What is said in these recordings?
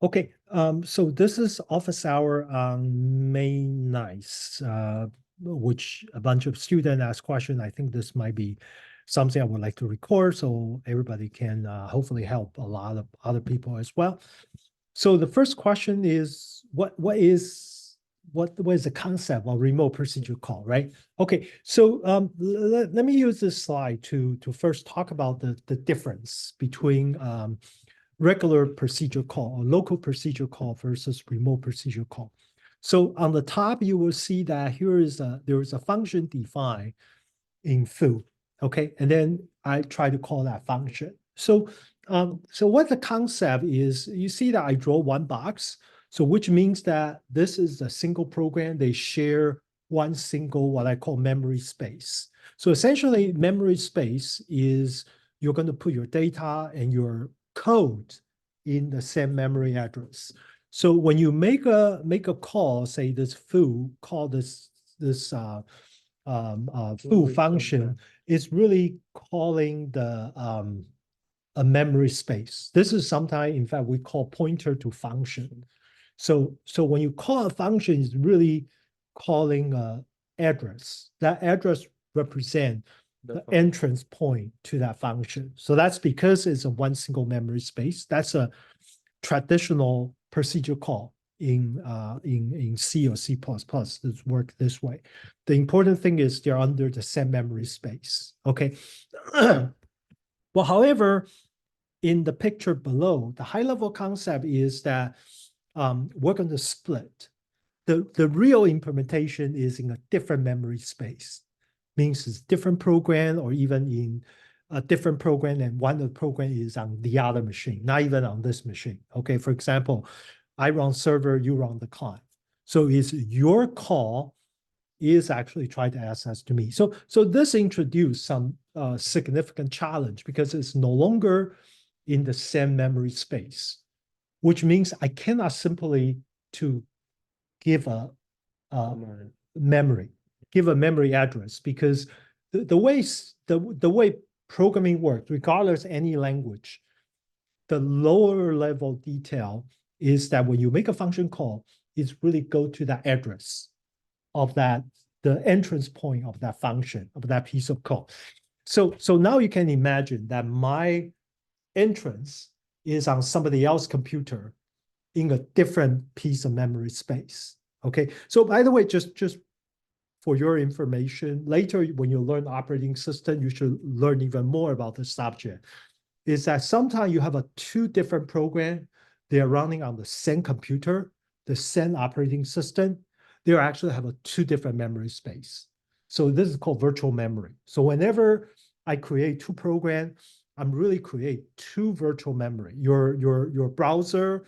Okay, so this is office hour on May 9th, which a bunch of students asked questions. I think this might be something I would like to record so everybody can hopefully help a lot of other people as well. So the first question is, what is the concept of remote procedure call, right? Okay, so let me use this slide to first talk about the difference between regular procedure call or local procedure call versus remote procedure call. So on the top, you will see that there is a function defined in foo, okay? And then I try to call that function. So what the concept is, you see that I draw one box, so which means that this is a single program. They share one single, what I call memory space. So essentially, memory space is you're going to put your data and your code in the same memory address. So when you make a call, say this foo, call this foo function, is really calling a memory space. This is sometimes, in fact, we call pointer to function. So when you call a function, it's really calling a address. That address represents the entrance point to that function. So that's because it's a one single memory space. That's a traditional procedure call in C or C++. This work this way. The important thing is they're under the same memory space. Okay. Well, however, in the picture below, the high-level concept is that we're going to split. The real implementation is in a different memory space. Means it's different program or even in a different program, and one of the program is on the other machine, not even on this machine. Okay, for example, I run server, you run the client. So it's your call is actually trying to access to me. So this introduced some significant challenge because it's no longer in the same memory space, which means I cannot simply to give a memory, give a memory address, because the way programming works, regardless any language, the lower level detail is that when you make a function call, it's really go to that address of that, the entrance point of that function, of that piece of code. So now you can imagine that my entrance is on somebody else's computer in a different piece of memory space. Okay. So by the way, just for your information, later when you learn operating system, you should learn even more about the subject. Is that sometimes you have two different programs, they are running on the same computer, the same operating system. They actually have two different memory space. So this is called virtual memory. So whenever I create two programs, I'm really create two virtual memory. Your browser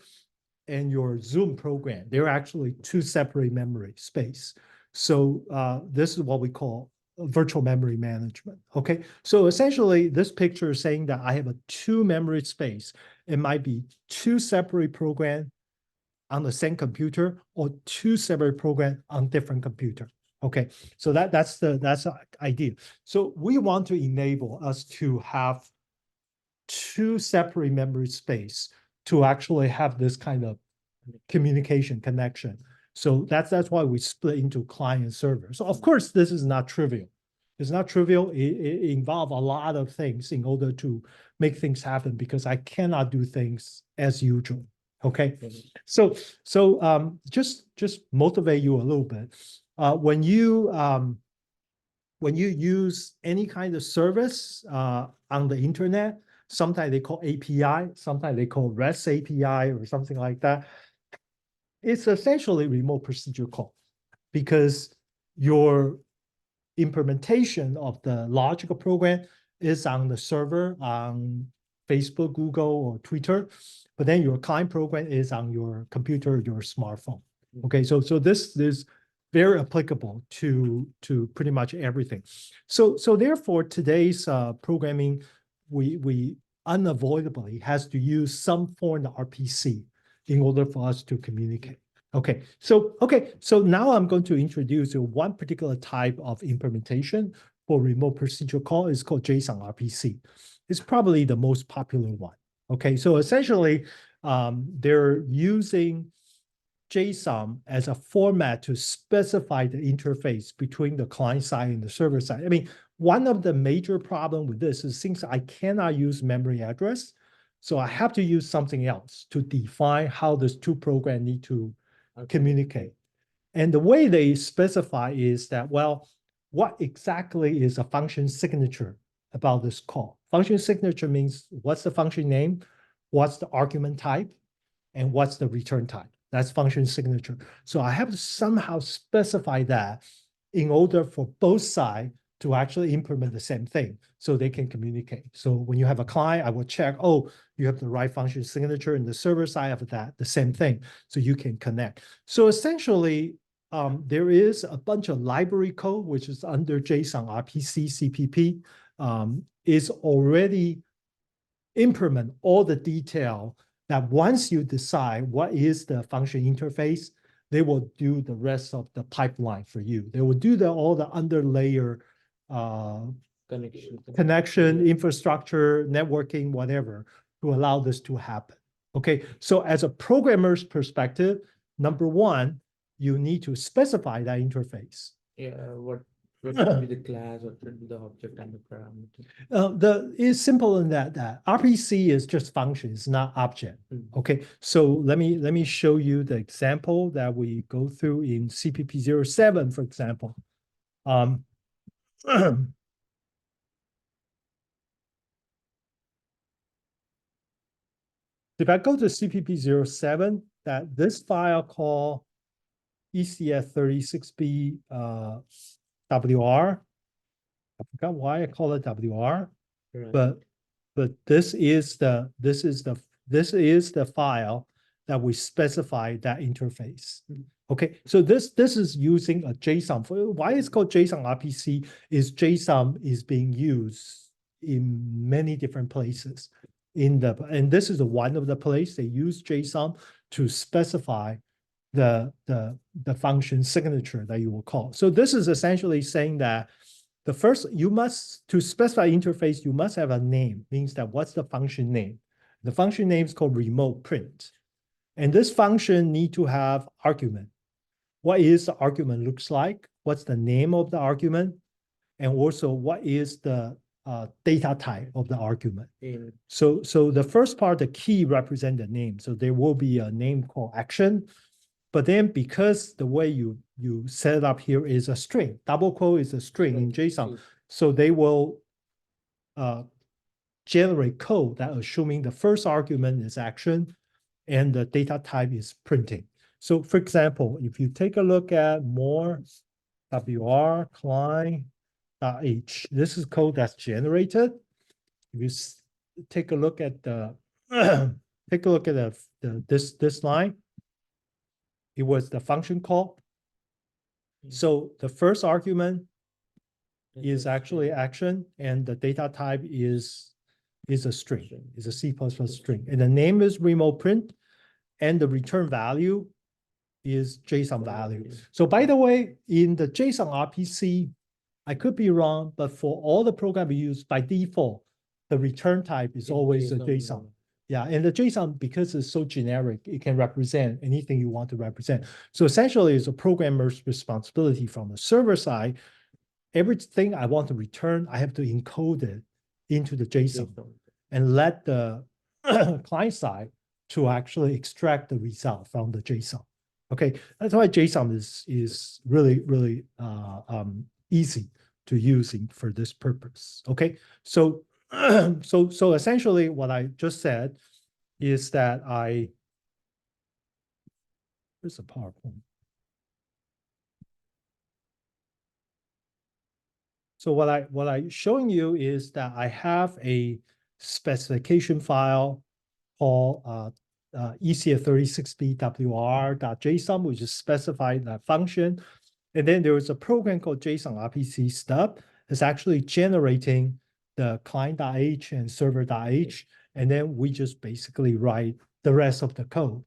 and your Zoom program, they're actually two separate memory space. So this is what we call virtual memory management. Okay, so essentially this picture is saying that I have a two memory space. It might be two separate programs on the same computer or two separate programs on different computer. Okay, so that's the idea. So we want to enable us to have two separate memory space to actually have this kind of communication connection. So that's why we split into client and server. So of course, this is not trivial. It's not trivial. It involves a lot of things in order to make things happen because I cannot do things as usual. Okay, so just motivate you a little bit. When you use any kind of service on the internet, sometimes they call API, sometimes they call REST API or something like that. It's essentially remote procedure call because your implementation of the logical program is on the server on Facebook, Google, or Twitter, but then your client program is on your computer, your smartphone. Okay, so this is very applicable to pretty much everything. So therefore, today's programming, we unavoidably has to use some form of RPC in order for us to communicate. Okay, so now I'm going to introduce one particular type of implementation for remote procedure call. It's called JSONRPC. It's probably the most popular one. Okay, so essentially, they're using JSON as a format to specify the interface between the client side and the server side. I mean, one of the major problems with this is since I cannot use memory address, so I have to use something else to define how these two programs need to communicate. And the way they specify is that, well, what exactly is a function signature about this call? Function signature means what's the function name, what's the argument type, and what's the return type. That's function signature. So I have to somehow specify that in order for both sides to actually implement the same thing so they can communicate. So when you have a client, I will check, oh, you have the right function signature, and the server side of that, the same thing, so you can connect. So essentially, there is a bunch of library code, which is under JSONRPC CPP, is already implement all the detail that once you decide what is the function interface, they will do the rest of the pipeline for you. They will do all the underlayer connection, infrastructure, networking, whatever, to allow this to happen. Okay, so as a programmer's perspective, number one, you need to specify that interface. Yeah, what should be the class, what should be the object and the parameter? It's simple in that RPC is just functions, not object. Okay, so let me show you the example that we go through in CPP07, for example. If I go to CPP07, that this file called ecs36b WR. I forgot why I call it WR, right. but this is the file that we specify that interface. Okay, so this is using a JSON. Why it's called JSONRPC is JSON is being used in many different places. And this is one of the places they use JSON to specify the function signature that you will call. So this is essentially saying that the first, to specify interface, you must have a name, means that what's the function name? The function name is called remote print. And this function need to have argument. What is the argument looks like? What's the name of the argument? And also what is the data type of the argument? So the first part, the key represent the name. So there will be a name called action. But then because the way you set it up here is a string, double quote is a string in JSON. So they will generate code that assuming the first argument is action and the data type is printing. So for example, if you take a look at more WR client.h, this is code that's generated. If you take a look at the this line, it was the function call. So the first argument is actually action, and the data type is a string, is a C++ string. And the name is remote print, and the return value is JSON value. So by the way, in the JSONRPC, I could be wrong, but for all the program we use, by default, the return type is always a JSON. Yeah, and the JSON, because it's so generic, it can represent anything you want to represent. So essentially, it's a programmer's responsibility from the server side. Everything I want to return, I have to encode it into the JSON and let the client side to actually extract the result from the JSON. Okay, that's why JSON is really, really easy to use for this purpose. Okay, so so essentially what I just said is that where's the PowerPoint? So what I showing you is that I have a specification file called ecs36b wr.json, which is specified that function. And then there is a program called JSONRPC stub. It's actually generating the client.h and server.h, and then we just basically write the rest of the code.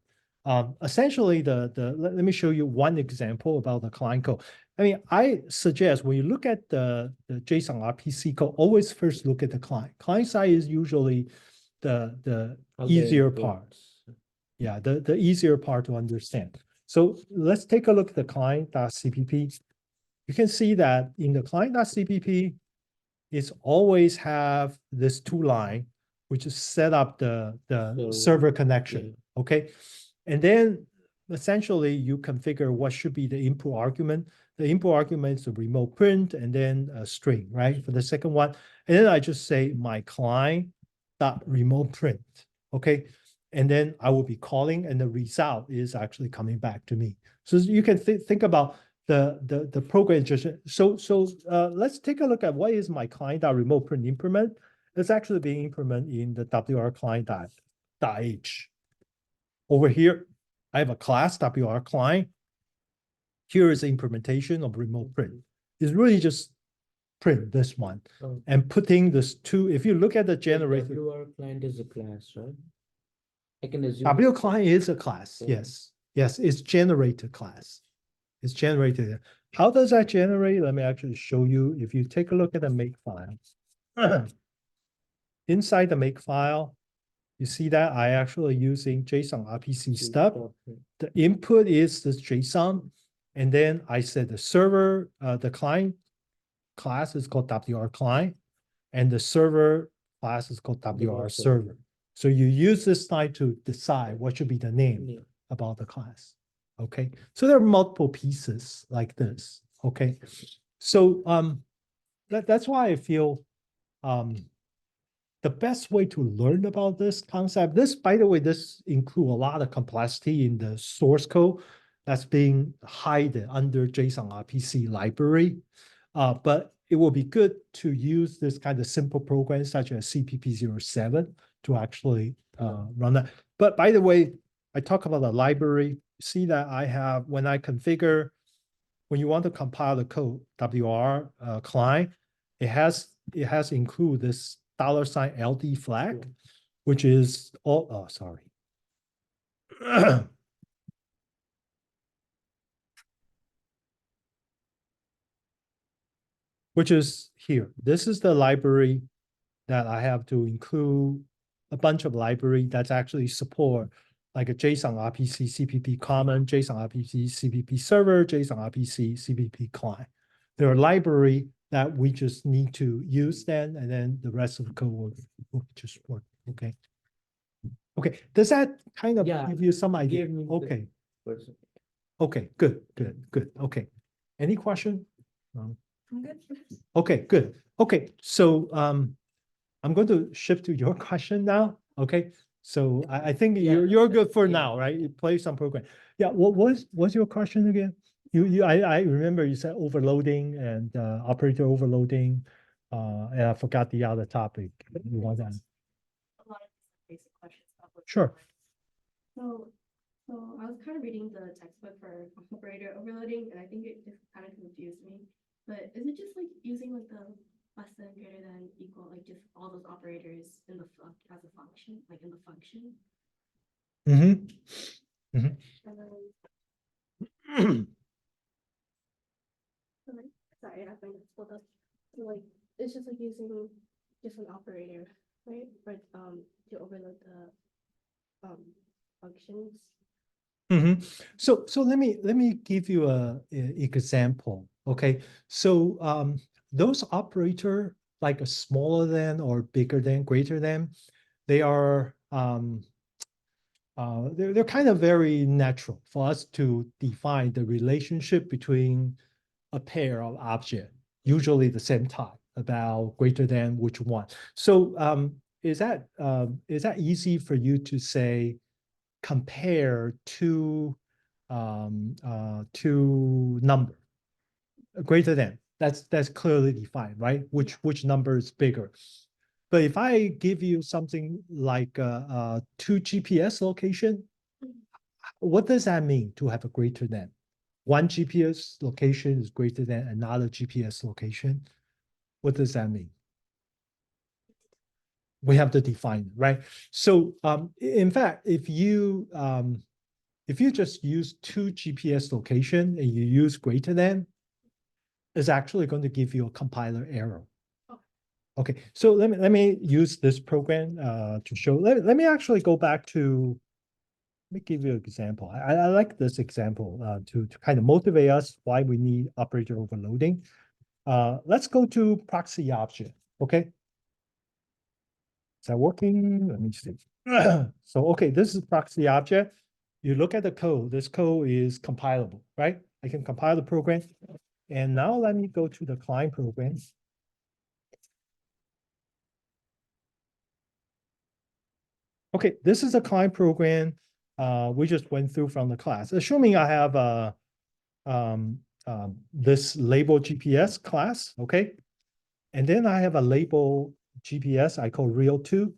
Essentially, let me show you one example about the client code. I mean, I suggest when you look at the JSONRPC code, always first look at the client. Client side is usually the easier part. Yeah, the easier part to understand. So let's take a look at the client.cpp. You can see that in the client.cpp, it's always have this two line, which is set up the So, server connection, yeah. okay? And then essentially you configure what should be the input argument. The input argument is a remote print and then a string, right? For the second one. And then I just say my client dot remote print, okay? And then I will be calling and the result is actually coming back to me. So you can think about the program just let's take a look at what is my client.remote print implement. It's actually being implemented in the WR client.h. Over here, I have a class WR client. Here is the implementation of remote print. It's really just print this one and putting this two. If you look at the generator, WR client is a class, right? I can assume W client is a class. Yes, yes, it's generated class. It's generated. How does that generate? Let me actually show you. If you take a look at the make file, inside the make file, you see that I actually using JSONRPC stub. The input is this JSON, and then I said the server, the client class is called WR client, and the server class is called WR server. So you use this line to decide what should be the name about the class. Okay, so there are multiple pieces like this. Okay, so that's why I feel the best way to learn about this concept. This, by the way, this includes a lot of complexity in the source code that's being hidden under JSON-RPC library. But it will be good to use this kind of simple program such as CPP07 to actually run that. But by the way, I talk about the library. See that I have, when I configure, when you want to compile the code, WR client, it has include this $LD flag, which is all, oh, sorry. Which is here. This is the library that I have to include a bunch of library that's actually support like a JSON-RPC CPP common, JSON-RPC CPP server, JSON-RPC CPP client. There are library that we just need to use then, and then the rest of the code will just work. Okay. Okay. Does that kind of give you some idea? Okay. Okay. Good. Good. Good. Okay. Any question? I'm good. Okay. Good. Okay. So I'm going to shift to your question now. Okay. So I think you're good for now, right? You play some program. Yeah. What's your question again? I remember you said overloading and operator overloading. And I forgot the other topic you want to ask. A lot of basic questions about what's Sure. So, so I was kind of reading the textbook for operator overloading, and I think it just kind of confused me. But is it just like using like the less than, greater than, equal, like just all those operators in the as a function, like in the function? Mm-hmm. Mm-hmm. And then, sorry, I find it split up. So like it's just like using different operator, right? But to overload the functions. Mm-hmm. So let me give you a example. Okay. So those operator like a smaller than or bigger than, greater than, they are they're kind of very natural for us to define the relationship between a pair of object, usually the same type, about greater than which one. So is that easy for you to say compare two number greater than? That's clearly defined, right? Which number is bigger? But if I give you something like two GPS location, what does that mean to have a greater than? One GPS location is greater than another GPS location. What does that mean? We have to define it, right? So in fact, if you just use two GPS location and you use greater than, it's actually going to give you a compiler error. Okay, so let me use this program to show. Let me actually go back to me give you an example. I like this example to kind of motivate us why we need operator overloading. Let's go to proxy object, okay? Is that working? Let me see. So, okay, this is proxy object. You look at the code, this code is compilable, right? I can compile the program. And now let me go to the client program. Okay, this is a client program we just went through from the class. Assuming I have this label GPS class, okay? And then I have a label GPS I call real2.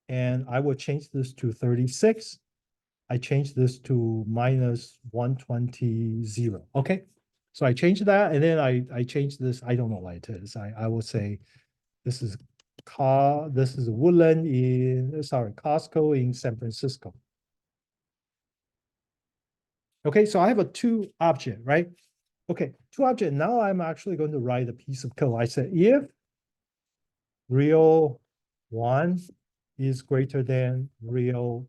And I will change this to 36. I change this to minus 120, okay? So I change that and then I change this, I don't know what it is. I will say this is Woodland in, sorry, Costco in San Francisco. Okay, so I have a two object, right? Okay, two object. Now I'm actually going to write a piece of code. I said if real one is greater than real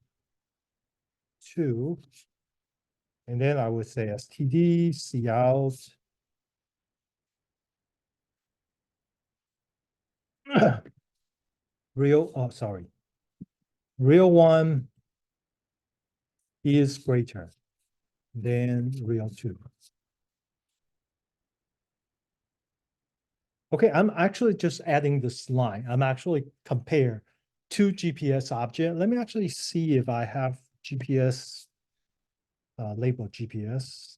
two, and then I would say std cout real one is greater than real two. Okay, I'm actually just adding this line. I'm actually compare two GPS object. Let me actually see if I have GPS label GPS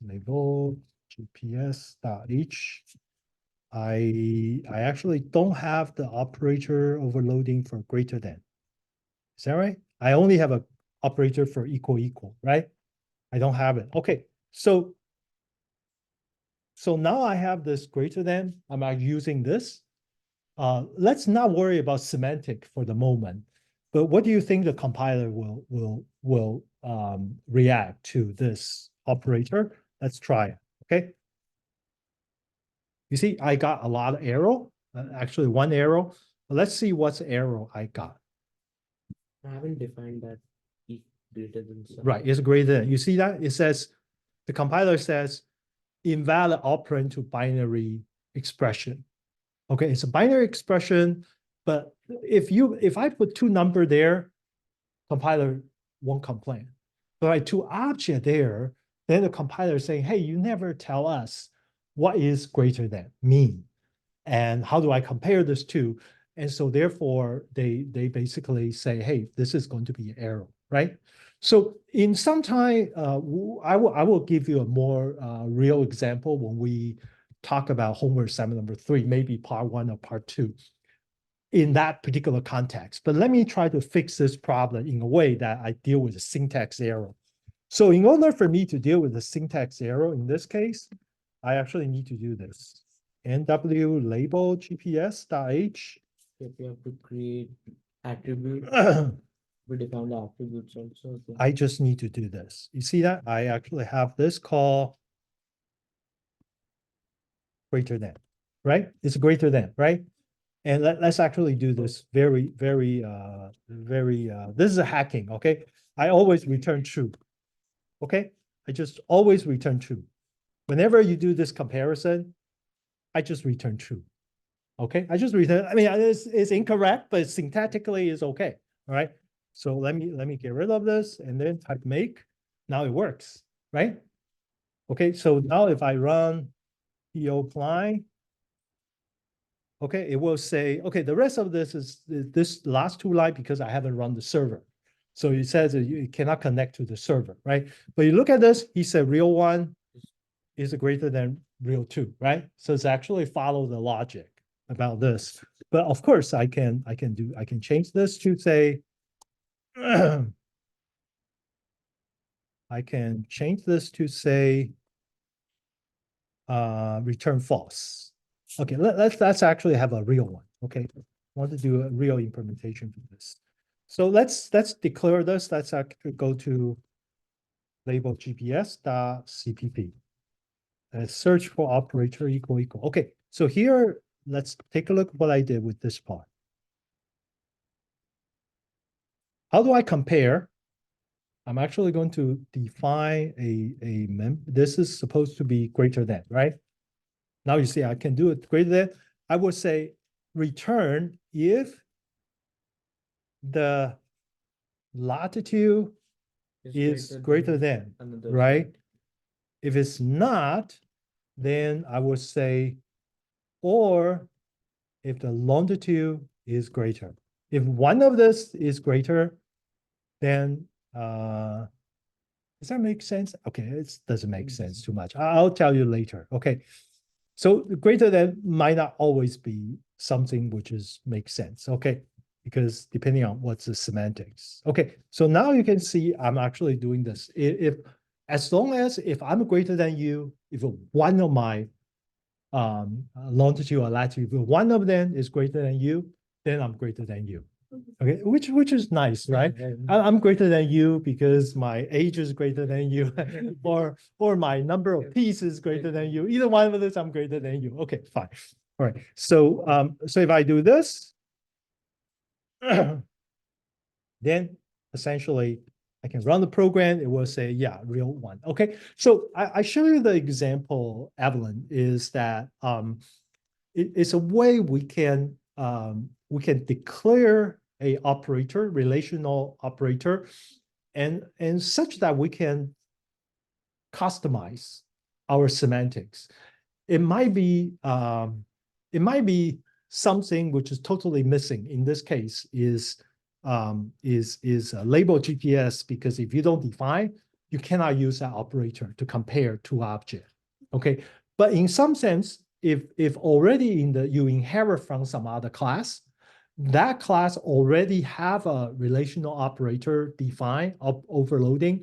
dot each. I actually don't have the operator overloading for greater than. Is that right? I only have a operator for equal, right? I don't have it. Okay, so now I have this greater than. I'm using this. Let's not worry about semantic for the moment. But what do you think the compiler will react to this operator? Let's try it. Okay. You see, I got a lot of arrow. Actually, one arrow. Let's see what's arrow I got. I haven't defined that e greater than something. Right, it's greater than. You see that? It says, the compiler says invalid operand to binary expression. Okay, it's a binary expression, but if I put two number there, compiler won't complain. But I two object there, then the compiler is saying, hey, you never tell us what is greater than mean. And how do I compare this to? And so therefore, they basically say, hey, this is going to be an error, right? So in some time, I will give you a more real example when we talk about homework assignment number 3, maybe part 1 or part 2 in that particular context. But let me try to fix this problem in a way that I deal with a syntax error. So in order for me to deal with the syntax error in this case, I actually need to do this. NW label GPS.h. If you have to create attribute, we define the attributes also. Okay. I just need to do this. You see that? I actually have this call greater than, right? It's greater than, right? And let's actually do this very, this is a hacking, okay? I always return true, okay? I just always return true. Whenever you do this comparison, I just return true, okay? I just return, I mean, it's incorrect, but syntactically is okay, all right? So let me get rid of this and then type make. Now it works, right? Okay, so now if I run PO apply, okay, it will say, okay, the rest of this is this last two line because I haven't run the server. So it says that you cannot connect to the server, right? But you look at this, he said real one is greater than real two, right? So it's actually follow the logic about this. But of course I can change this to say, I can change this to say return false. Okay, let's actually have a real one. Okay, I want to do a real implementation for this. So let's declare this. Let's actually go to label GPS.cpp. Search for operator equal. Okay, so here let's take a look at what I did with this part. how do I compare? I'm actually going to define this is supposed to be greater than, right? Now you see I can do it greater than. I would say return if the latitude is greater than, another right? side. If it's not, then I would say, or if the longitude is greater. If one of this is greater, then does that make sense? Okay, it doesn't make sense too much. I'll tell you later. Okay. So greater than might not always be something which is makes sense. Okay. Because depending on what's the semantics. Okay. So now you can see I'm actually doing this. If as long as if I'm greater than you, if one of my longitude or latitude, if one of them is greater than you, then I'm greater than you. Okay, which is nice, right? I'm greater than you because my age is greater than you, or my number of pieces is greater than you. Either one of those, I'm greater than you. Okay, fine. All right. So if I do this, then essentially I can run the program. It will say, yeah, real one. Okay. So I show you the example, Evelyn, is that it's a way we can declare a operator, relational operator, and such that we can customize our semantics. It might be something which is totally missing. In this case, is label GPS, because if you don't define, you cannot use that operator to compare two objects. Okay, but in some sense, if already you inherit from some other class, that class already have a relational operator defined of overloading,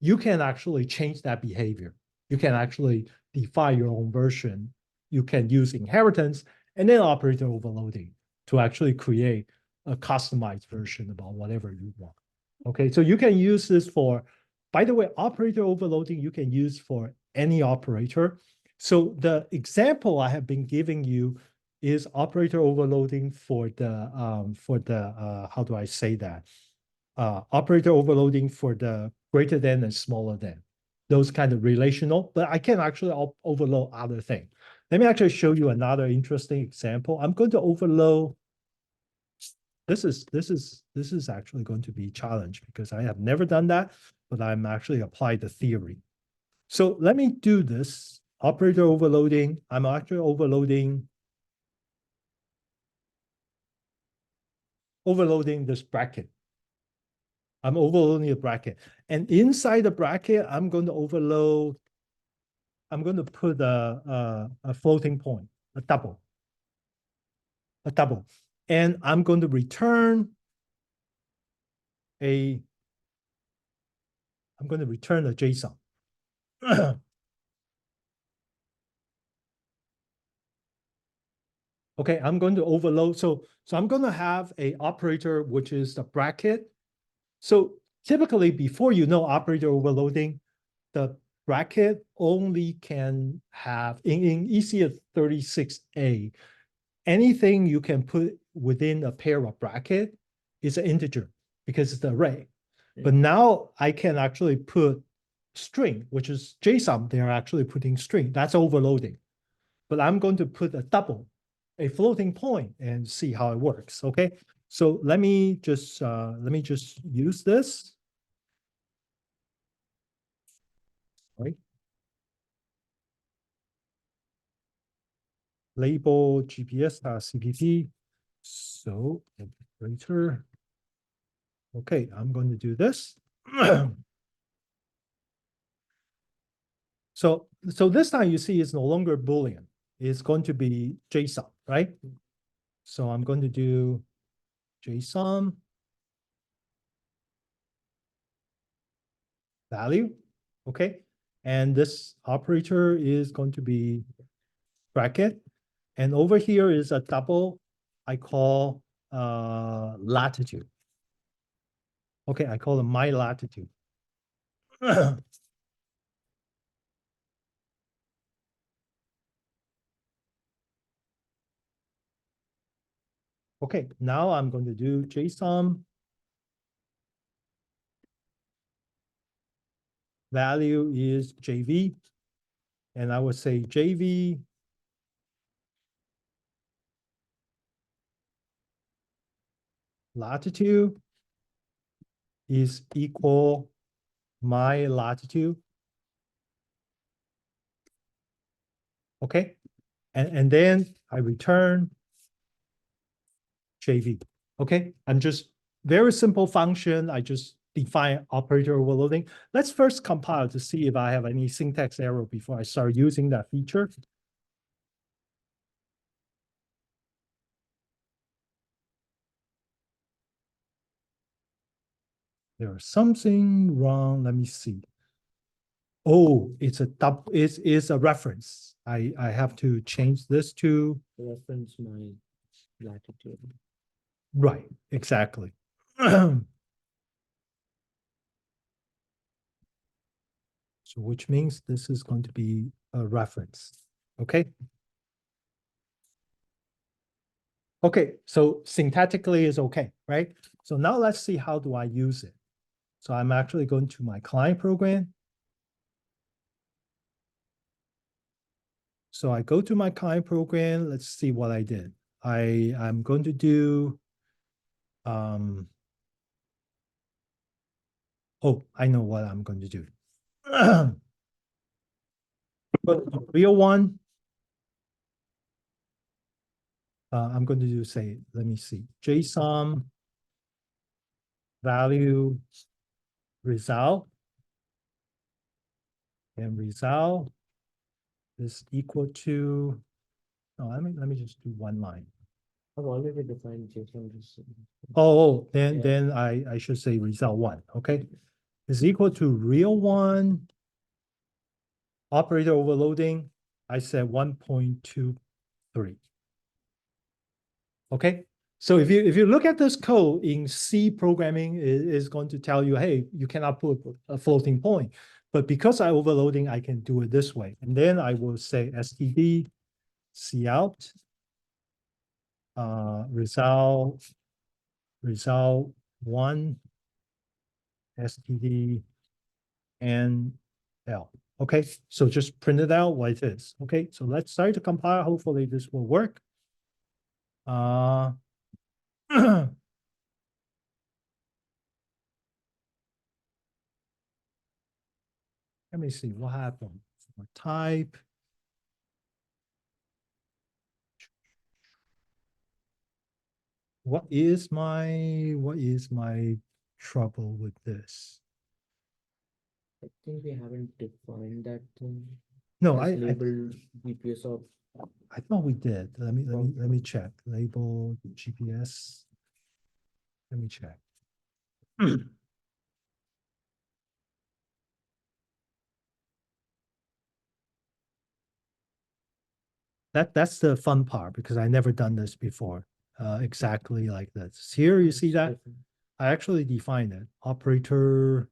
you can actually change that behavior. You can actually define your own version. You can use inheritance and then operator overloading to actually create a customized version about whatever you want. Okay, so you can use this for, by the way, operator overloading you can use for any operator. So the example I have been giving you is operator overloading for the how do I say that? Operator overloading for the greater than and smaller than, those kind of relational, but I can actually overload other things. Let me actually show you another interesting example. I'm going to overload. This is actually going to be a challenge because I have never done that, but I'm actually applied the theory. So let me do this. Operator overloading. I'm actually overloading this bracket. I'm overloading the bracket. And inside the bracket, I'm going to overload, I'm going to put a floating point, a double. And I'm going to return a JSON. Okay, I'm going to overload. So I'm going to have a operator, which is the bracket. So typically before operator overloading, the bracket only can have in EC36A, anything you can put within a pair of bracket is an integer because it's the array. But now I can actually put string, which is JSON. They're actually putting string. That's overloading. But I'm going to put a double, a floating point, and see how it works. Okay. So let me just use this. Right. Label GPS.cpp. So operator. Okay, I'm going to do this. So this time you see it's no longer Boolean. It's going to be JSON, right? So I'm going to do JSON value. Okay. And this operator is going to be bracket. And over here is a double I call latitude. Okay, I call it my latitude. Okay, now I'm going to do JSON value is JV. And I would say JV latitude is equal my latitude. Okay. And then I return JV. Okay. I'm just very simple function. I just define operator overloading. Let's first compile to see if I have any syntax error before I start using that feature. There's something wrong. Let me see. Oh, it's it's a reference. I have to change this to Reference my latitude. right, exactly. So which means this is going to be a reference. Okay. Okay, so syntactically is okay, right? So now let's see how do I use it. So I'm actually going to my client program. So I go to my client program. Let's see what I did. I'm going to do oh, I know what I'm going to do. But the real one, I'm going to do say, let me see, JSON value result, and result is equal to, no, let me just do one line. I've already defined JSON. Oh, Yeah. then I should say result one, okay? Is equal to real one, operator overloading, I said 1.23. Okay, so if you look at this code in C programming, it is going to tell you, hey, you cannot put a floating point. But because I overloading, I can do it this way. And then I will say std cout result one std and L. Okay, so just print it out what it is. Okay, so let's start to compile. Hopefully this will work. Let me see what happened. Type. What is my trouble with this? I think we haven't defined that thing. No, as I labeled GPS of I thought we did. Let me check. Label GPS. Let me check. That's the fun part because I never done this before. Exactly like this. Here you see that I actually defined it. Operator.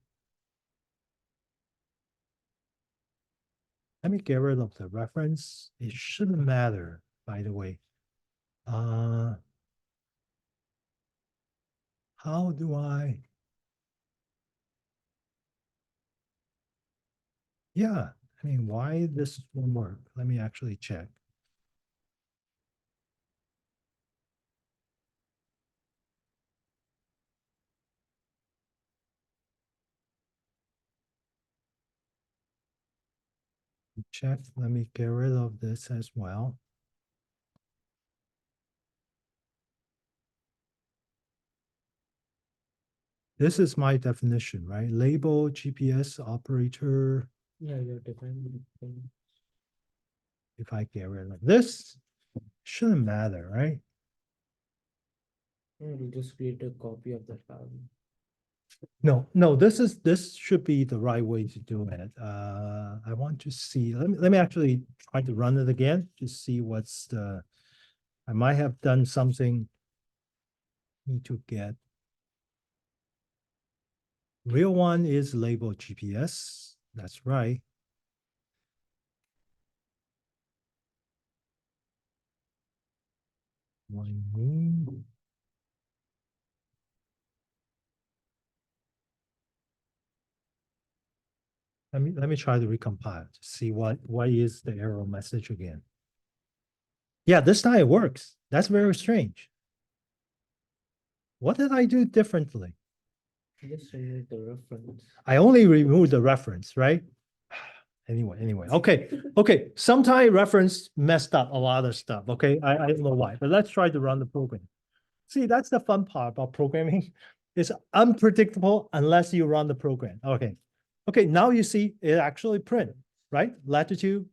Let me get rid of the reference. It shouldn't matter, by the way. How do I? Yeah, I mean, why this won't work? Let me actually check. Check, let me get rid of this as well. This is my definition, right? Label GPS operator. yeah, you're defining thing. If I get rid of this, shouldn't matter, right? Yeah, you just create a copy of that value. No, this should be the right way to do it. I want to see, let me actually try to run it again to see what's the, I might have done something. Need to get. Real one is labeled GPS. That's right. Let me try to recompile to see what is the error message again. Yeah, this time it works. That's very strange. What did I do differently? Just remove the reference. I only removed the reference, right? Anyway, okay. Sometimes reference messed up a lot of stuff, okay? I don't know why, but let's try to run the program. See, that's the fun part about programming. It's unpredictable unless you run the program. Okay, now you see it actually print, right? Latitude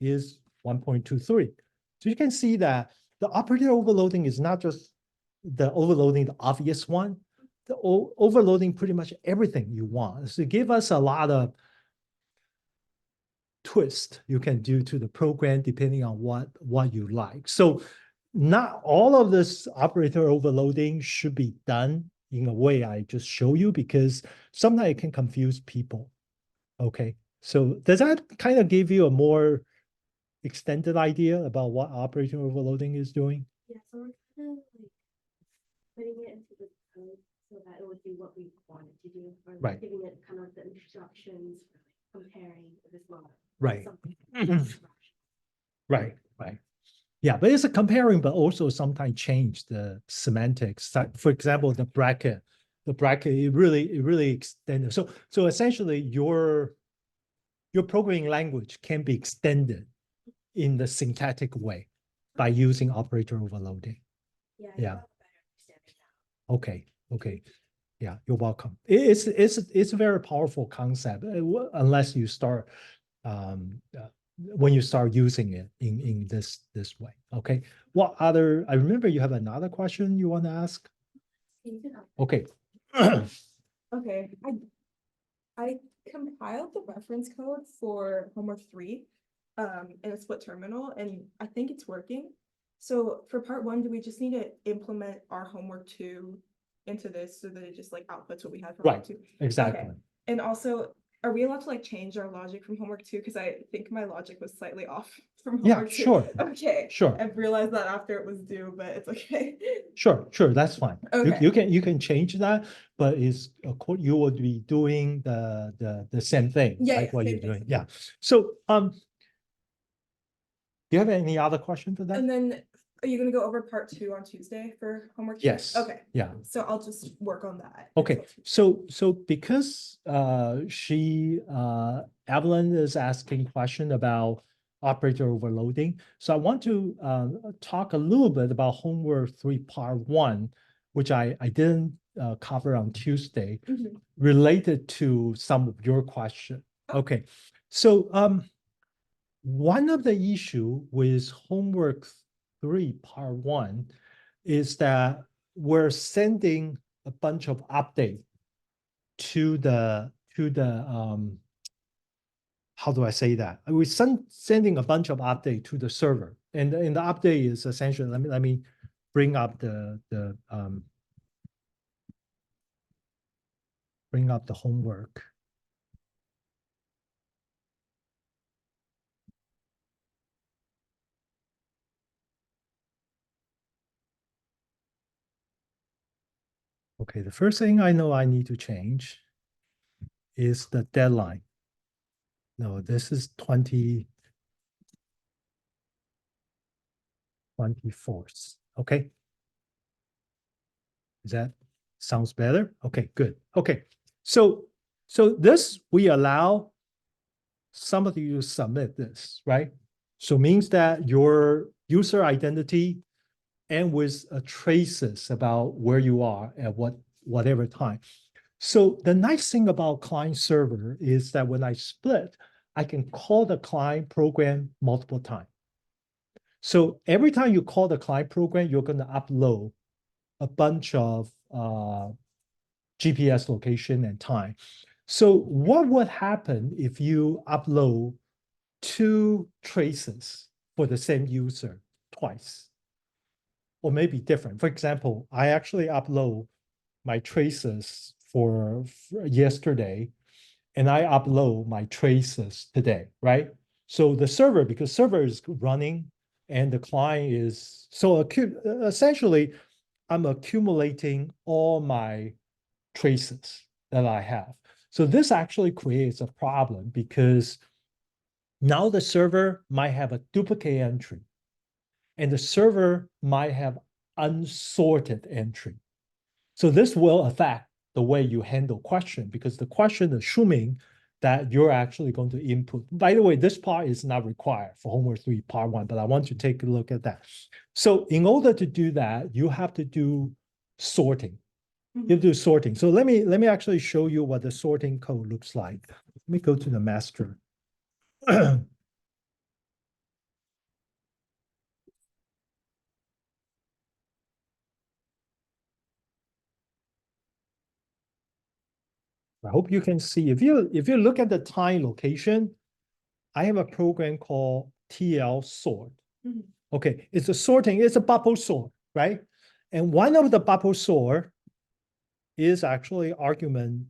is 1.23. So you can see that the operator overloading is not just the overloading, the obvious one, the overloading pretty much everything you want. So give us a lot of twist you can do to the program depending on what you like. So not all of this operator overloading should be done in a way I just show you because sometimes it can confuse people. Okay, so does that kind of give you a more extended idea about what operator overloading is doing? Yeah, so we're kind of like putting it into the code so that it would do what we want it to do, or like Right. giving it kind of the instructions for like comparing this model. Right. Something. Right. Yeah, but it's a comparing, but also sometimes change the semantics. For example, the bracket, it really extended. So essentially your programming language can be extended in the syntactic way by using operator overloading. Yeah. Yeah. I have a better understanding now. Okay. Yeah, you're welcome. It's a very powerful concept unless you start when you start using it in this way. Okay. What other? I remember you have another question you want to ask. You can up- Okay. Okay, I compiled the reference code for homework 3 in a split terminal, and I think it's working. So for part 1, do we just need to implement our homework 2 into this so that it just like outputs what we had from Right. homework 2? Exactly. Okay. And also, are we allowed to like change our logic from homework 2? Because I think my logic was slightly off from Yeah, homework 2. sure. Okay. Sure. I've realized that after it was due, but it's okay. Sure. That's fine. Okay. You can change that, but you would be doing the same thing, Yeah, like yeah, what same you're thing, doing. same Yeah. So do you have any other question for that? And then are you gonna go over part 2 on Tuesday for homework 2? Yes. Okay, Yeah. so I'll just work on that. Okay, until Tuesday. so because Evelyn is asking question about operator overloading, so I want to talk a little bit about homework 3 part 1, which I didn't cover on Tuesday, Mhm. related to some of your question. Oh. Okay, so one of the issue with homework 3 part 1 is that we're sending a bunch of update to the how do I say that? We're sending a bunch of update to the server, and the update is essentially, let me bring up bring up the homework. Okay, the first thing I know I need to change is the deadline. No, this is 24th. Okay. That sounds better? Okay, good. Okay. So this we allow somebody to submit this, right? So means that your user identity and with traces about where you are at whatever time. So the nice thing about client server is that when I split, I can call the client program multiple times. So every time you call the client program, you're going to upload a bunch of GPS location and time. So what would happen if you upload 2 traces for the same user twice? Or maybe different. For example, I actually upload my traces for yesterday, and I upload my traces today, right? So the server, because server is running and the client is, so essentially, I'm accumulating all my traces that I have. So this actually creates a problem because now the server might have a duplicate entry and the server might have unsorted entry. So this will affect the way you handle question because the question assuming that you're actually going to input. By the way, this part is not required for homework 3 part 1, but I want to take a look at that. So in order to do that, you have to do sorting. You do sorting. So let me actually show you what the sorting code looks like. Let me go to the master. I hope you can see. If you look at the time location, I have a program called TL sort. Okay, it's a sorting, it's a bubble sort, right? And one of the bubble sort is actually argument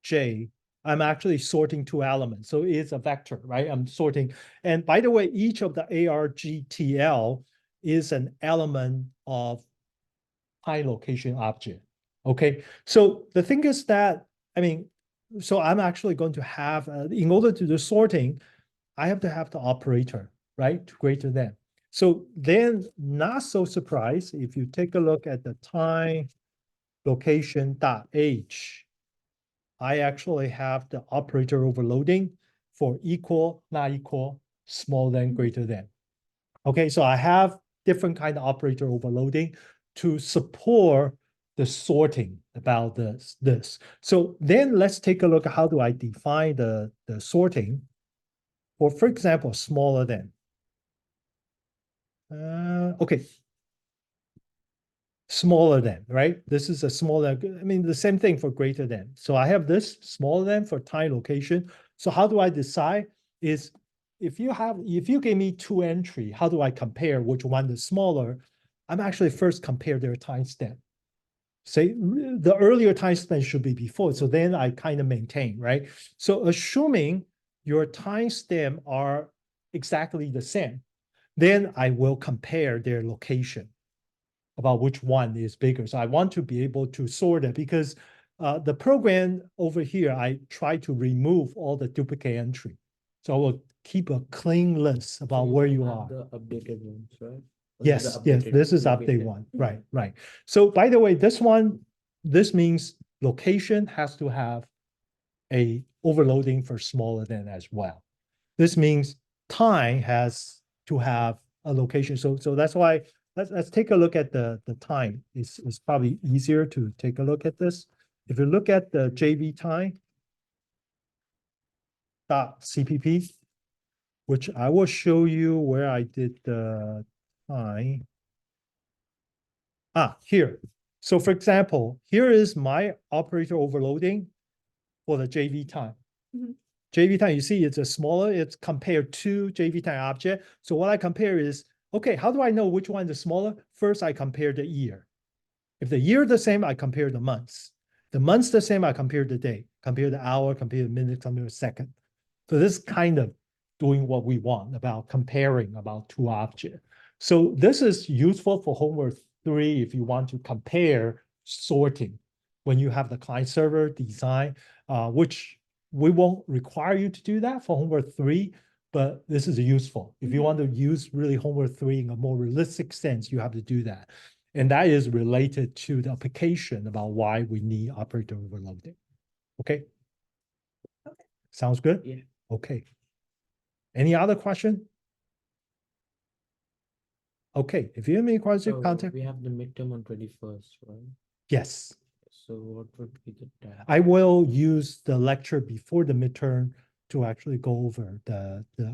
J. I'm actually sorting 2 elements. So it's a vector, right? I'm sorting. And by the way, each of the ARGTL is an element of time location object. Okay, so the thing is that, I mean, so I'm actually going to have, in order to do sorting, I have to have the operator, right, greater than. So then, not so surprised if you take a look at the time location dot h, I actually have the operator overloading for equal, not equal, smaller than, greater than. Okay, so I have different kind of operator overloading to support the sorting about this. So then let's take a look at how do I define the sorting. For example, smaller than. Okay. Smaller than, right? This is a smaller, I mean, the same thing for greater than. So I have this smaller than for time location. So how do I decide is if you gave me 2 entry, how do I compare which one is smaller? I'm actually first compare their timestamp. Say the earlier timestamp should be before. So then I kind of maintain, right? So assuming your timestamp are exactly the same, then I will compare their location about which one is bigger. So I want to be able to sort it because the program over here, I try to remove all the duplicate entry. So I will keep a clean list about where you are. The updated ones, right? Yes, yes, this is update one, right, right. So by the way, this means location has to have a overloading for smaller than as well. This means time has to have a location. So that's why let's take a look at the time. It's probably easier to take a look at this. If you look at the JV time dot CPP, which I will show you where I did the time. Here. So for example, here is my operator overloading for the JV time. JV time, you see it's a smaller, it's compared to JV time object. So what I compare is, okay, how do I know which one is smaller? First, I compare the year. If the year the same, I compare the months. The months the same, I compare the day, compare the hour, compare the minute, compare the second. So this is kind of doing what we want about comparing about 2 objects. So this is useful for homework 3 if you want to compare sorting when you have the client server design, which we won't require you to do that for homework 3, but this is useful. If you want to use really homework 3 in a more realistic sense, you have to do that. And that is related to the application about why we need operator overloading. Okay? Okay. Sounds good? Yeah. Okay. Any other question? Okay, if you have any questions, So contact. we have the midterm on 21st, right? Yes, So what would be the time? I will use the lecture before the midterm to actually go over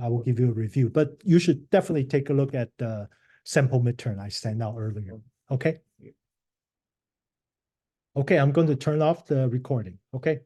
I will give you a review, but you should definitely take a look at the sample midterm I sent out earlier. Okay? Yeah. Okay, I'm going to turn off the recording. Okay?